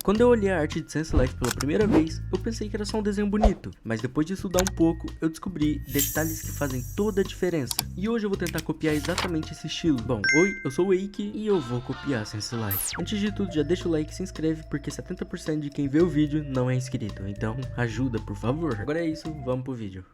Quando eu olhei a arte de Sense Life pela primeira vez, eu pensei que era só um desenho bonito, mas depois de estudar um pouco, eu descobri detalhes que fazem toda a diferença. E hoje eu vou tentar copiar exatamente esse estilo. Bom, oi, eu sou o Eike e eu vou copiar Sense Life. Antes de tudo, já deixa o like e se inscreve, porque 70% de quem vê o vídeo não é inscrito, então ajuda, por favor. Agora é isso, vamos pro vídeo.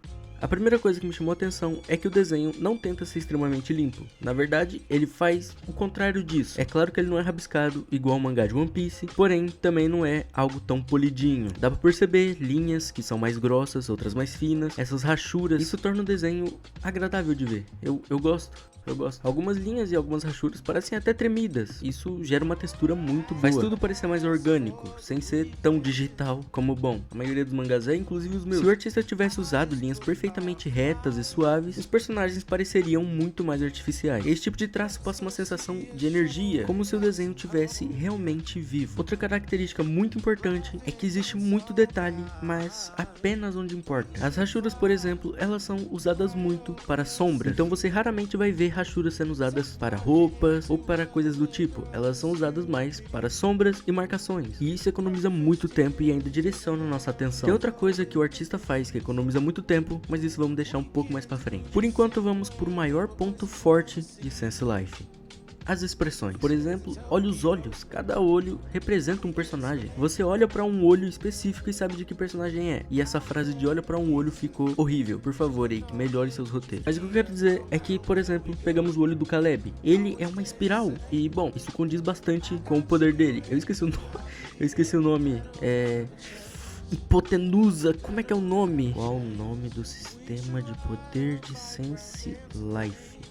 A primeira coisa que me chamou a atenção é que o desenho não tenta ser extremamente limpo. Na verdade, ele faz o contrário disso. É claro que ele não é rabiscado igual o mangá de One Piece, porém também não é algo tão polidinho. Dá pra perceber linhas que são mais grossas, outras mais finas, essas rachuras. Isso torna o desenho agradável de ver. Eu gosto. Algumas linhas e algumas rachuras parecem até tremidas. Isso gera uma textura muito boa. Faz tudo parecer mais orgânico, sem ser tão digital como, bom, a maioria dos mangás é, inclusive os meus. Se o artista tivesse usado linhas perfeitamente retas e suaves, os personagens pareceriam muito mais artificiais. Esse tipo de traço passa uma sensação de energia, como se o desenho tivesse realmente vivo. Outra característica muito importante é que existe muito detalhe, mas apenas onde importa. As rachuras, por exemplo, elas são usadas muito para sombras, então você raramente vai ver rachuras sendo usadas para roupas ou para coisas do tipo. Elas são usadas mais para sombras e marcações, e isso economiza muito tempo e ainda direciona nossa atenção. Tem outra coisa que o artista faz que economiza muito tempo, mas isso vamos deixar um pouco mais para frente. Por enquanto vamos por o maior ponto forte de Sense Life: as expressões. Por exemplo, olha os olhos. Cada olho representa um personagem. Você olha pra um olho específico e sabe de que personagem é. E essa frase de olha pra um olho ficou horrível. Por favor, Eike, melhore seus roteiros. Mas o que eu quero dizer é que, por exemplo, pegamos o olho do Caleb. Ele é uma espiral. E, bom, isso condiz bastante com o poder dele. Eu esqueci o nome. Hipotenusa. Como é que é o nome? Qual o nome do sistema de poder de Sense Life?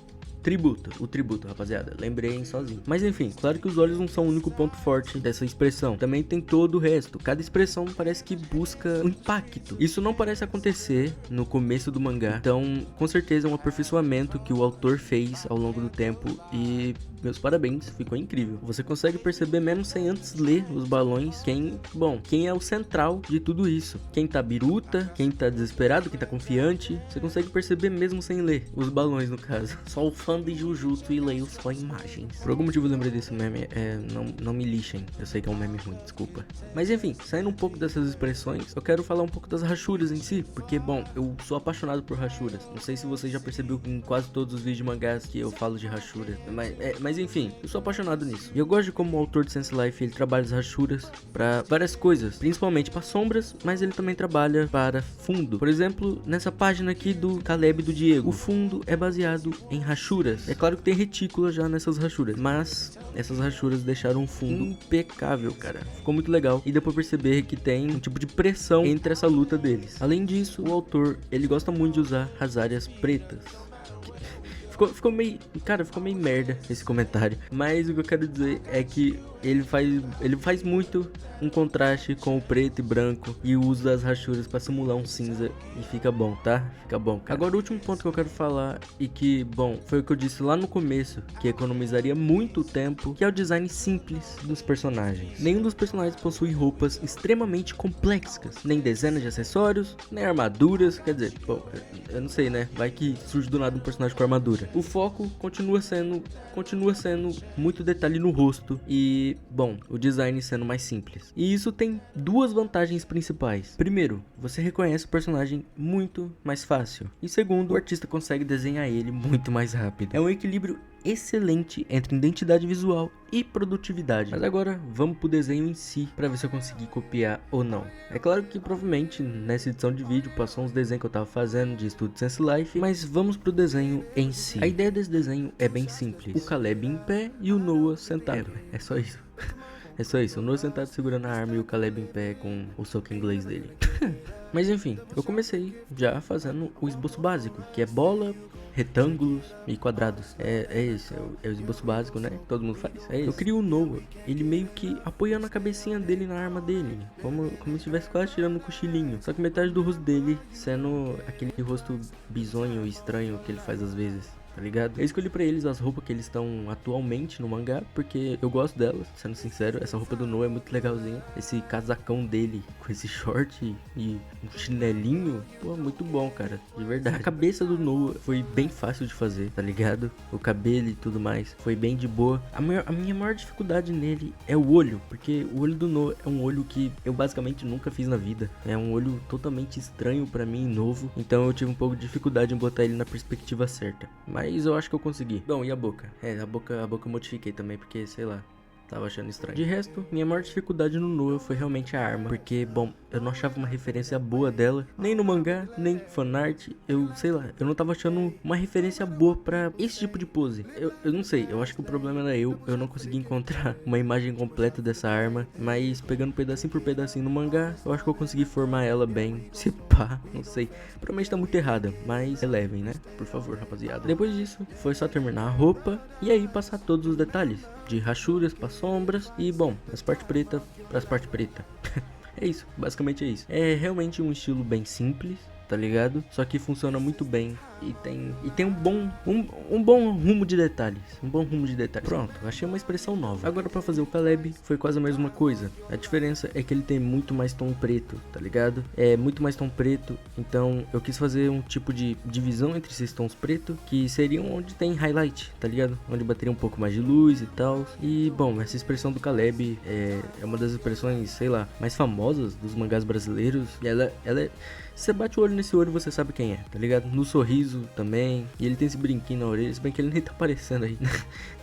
O tributo, rapaziada, lembrei sozinho. Mas enfim, claro que os olhos não são o único ponto forte dessa expressão. Também tem todo o resto. Cada expressão parece que busca um impacto. Isso não parece acontecer no começo do mangá. Então, com certeza é um aperfeiçoamento que o autor fez ao longo do tempo. E meus parabéns, ficou incrível. Você consegue perceber mesmo sem antes ler os balões quem é o central de tudo isso. Quem tá biruta, quem tá desesperado, quem tá confiante. Você consegue perceber mesmo sem ler os balões, no caso. Só o fã de Jujutsu e leio só imagens. Por algum motivo eu lembrei desse meme. Não me lixem, eu sei que é um meme ruim, desculpa. Mas enfim, saindo um pouco dessas expressões, eu quero falar um pouco das rachuras em si. Porque, bom, eu sou apaixonado por rachuras. Não sei se você já percebeu que em quase todos os vídeos de mangás que eu falo de rachura. Mas enfim, eu sou apaixonado nisso. E eu gosto de como o autor de Sense Life, ele trabalha as rachuras para várias coisas, principalmente para sombras, mas ele também trabalha para fundo. Por exemplo, nessa página aqui do Caleb e do Diego, o fundo é baseado em rachuras. É claro que tem retícula já nessas rachuras, mas essas rachuras deixaram um fundo impecável, cara. Ficou muito legal e deu pra perceber que tem um tipo de pressão entre essa luta deles. Além disso, o autor, ele gosta muito de usar as áreas pretas. Ficou meio merda esse comentário. Mas o que eu quero dizer é que ele faz muito um contraste com o preto e branco e usa as rachuras para simular um cinza e fica bom, tá? Fica bom, cara. Agora o último ponto que eu quero falar e que, bom, foi o que eu disse lá no começo, que economizaria muito tempo, que é o design simples dos personagens. Nenhum dos personagens possui roupas extremamente complexas, nem dezenas de acessórios, nem armaduras, quer dizer, bom, eu não sei, né? Vai que surge do nada um personagem com armadura. O foco continua sendo muito detalhe no rosto e, bom, o design sendo mais simples. E isso tem duas vantagens principais. Primeiro, você reconhece o personagem muito mais fácil. E segundo, o artista consegue desenhar ele muito mais rápido. É um equilíbrio excelente entre identidade visual e produtividade. Mas agora vamos pro desenho em si para ver se eu consegui copiar ou não. É claro que provavelmente nessa edição de vídeo passou uns desenhos que eu tava fazendo de estudo de Sense Life, mas vamos pro desenho em si. A ideia desse desenho é bem simples. O Caleb em pé e o Noah sentado. É só isso. É só isso, o Noah sentado segurando a arma e o Caleb em pé com o soco inglês dele. Mas enfim, eu comecei já fazendo o esboço básico, que é bola, retângulos e quadrados. É esse, é o esboço básico, né? Todo mundo faz. É esse. Eu crio o Noah, ele meio que apoiando a cabecinha dele na arma dele, como se estivesse quase tirando um cochilinho. Só que metade do rosto dele sendo aquele rosto bizonho, estranho que ele faz às vezes. tá ligado? Eu escolhi pra eles as roupas que eles estão atualmente no mangá, porque eu gosto delas, sendo sincero. Essa roupa do Noah é muito legalzinha. Esse casacão dele com esse short e um chinelinho, pô, muito bom, cara, de verdade. A cabeça do Noah foi bem fácil de fazer, tá ligado? O cabelo e tudo mais foi bem de boa. A minha maior dificuldade nele é o olho, porque o olho do Noah é um olho que eu basicamente nunca fiz na vida. É um olho totalmente estranho pra mim, novo. Então eu tive um pouco de dificuldade em botar ele na perspectiva certa. Mas eu acho que eu consegui. Bom, e a boca? A boca eu modifiquei também, porque, sei lá, tava achando estranho. De resto, minha maior dificuldade no Noah foi realmente a arma. Porque, bom, eu não achava uma referência boa dela. Nem no mangá, nem fanart. Eu, sei lá, eu não tava achando uma referência boa pra esse tipo de pose. Eu não sei, eu acho que o problema era eu não consegui encontrar uma imagem completa dessa arma. Mas pegando pedacinho por pedacinho no mangá, eu acho que eu consegui formar ela bem. Se pá, não sei. Provavelmente tá muito errada, mas relevem, né? Por favor, rapaziada. Depois disso, foi só terminar a roupa e aí passar todos os detalhes. De rachuras para sombras e, bom, as partes pretas para as partes pretas. É isso, basicamente é isso. É realmente um estilo bem simples, tá ligado? Só que funciona muito bem e tem um bom rumo de detalhes. Um bom rumo de detalhes. Pronto, achei uma expressão nova. Agora pra fazer o Caleb foi quase a mesma coisa. A diferença é que ele tem muito mais tom preto, tá ligado? É muito mais tom preto. Então eu quis fazer um tipo de divisão entre esses tons pretos, que seriam onde tem highlight, tá ligado? Onde bateria um pouco mais de luz e tal. E bom, essa expressão do Caleb é uma das expressões, sei lá, mais famosas dos mangás brasileiros. E ela é... Você bate o olho nesse olho, você sabe quem é, tá ligado? No sorriso também. E ele tem esse brinquinho na orelha. Se bem que ele nem tá aparecendo aí.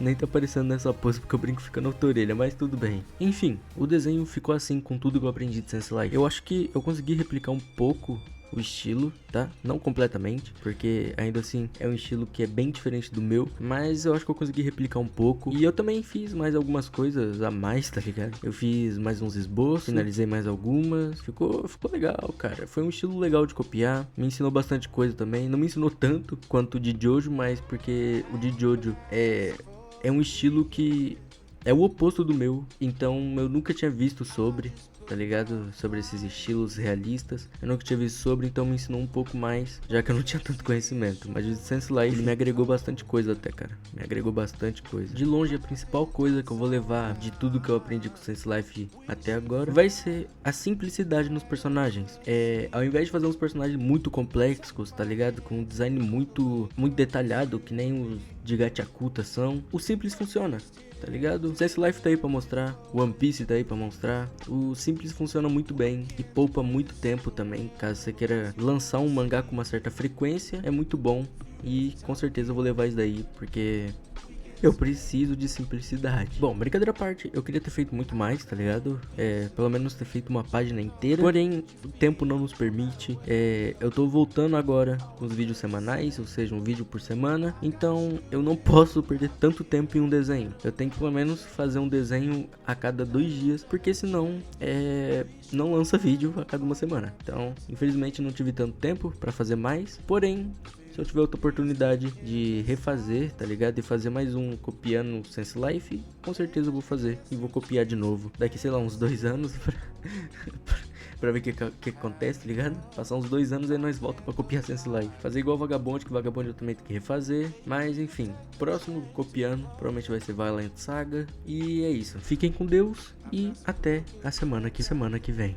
Nem tá aparecendo nessa pose, porque o brinco fica na outra orelha. Mas tudo bem. Enfim, o desenho ficou assim com tudo que eu aprendi de Sense Life. Eu acho que eu consegui replicar um pouco o estilo, tá? Não completamente, porque ainda assim é um estilo que é bem diferente do meu, mas eu acho que eu consegui replicar um pouco. E eu também fiz mais algumas coisas a mais, tá ligado? Eu fiz mais uns esboços, finalizei mais algumas. Ficou legal, cara. Foi um estilo legal de copiar. Me ensinou bastante coisa também. Não me ensinou tanto quanto o de Jojo, mas porque o de Jojo é um estilo que é o oposto do meu, então eu nunca tinha visto sobre, tá ligado? Sobre esses estilos realistas. Eu nunca tinha visto sobre, então me ensinou um pouco mais, já que eu não tinha tanto conhecimento. Mas o Sense Life, ele me agregou bastante coisa até, cara. Me agregou bastante coisa. De longe, a principal coisa que eu vou levar de tudo que eu aprendi com o Sense Life até agora vai ser a simplicidade nos personagens. Ao invés de fazer uns personagens muito complexos, tá ligado? Com um design muito detalhado, que nem os de Gachakuta são, o simples funciona, tá ligado? Sense Life tá aí pra mostrar, One Piece tá aí pra mostrar. O simples funciona muito bem e poupa muito tempo também. Caso você queira lançar um mangá com uma certa frequência, é muito bom. E com certeza eu vou levar isso daí, porque eu preciso de simplicidade. Bom, brincadeira à parte, eu queria ter feito muito mais, tá ligado? Pelo menos ter feito uma página inteira. Porém, o tempo não nos permite. Eu tô voltando agora com os vídeos semanais, ou seja, um vídeo por semana. Então, eu não posso perder tanto tempo em um desenho. Eu tenho que pelo menos fazer um desenho a cada 2 dias, porque senão não lança vídeo a cada uma semana. Então, infelizmente, não tive tanto tempo pra fazer mais. Porém, se eu tiver outra oportunidade de refazer, tá ligado? E fazer mais um copiando Sense Life, com certeza eu vou fazer. E vou copiar de novo. Daqui, sei lá, uns 2 anos pra ver o que acontece, tá ligado? Passar uns 2 anos e nós voltamos pra copiar Sense Life. Fazer igual o Vagabond, que o Vagabond eu também tenho que refazer. Mas enfim, próximo copiando provavelmente vai ser Violent Saga. E é isso. Fiquem com Deus e até a semana que vem.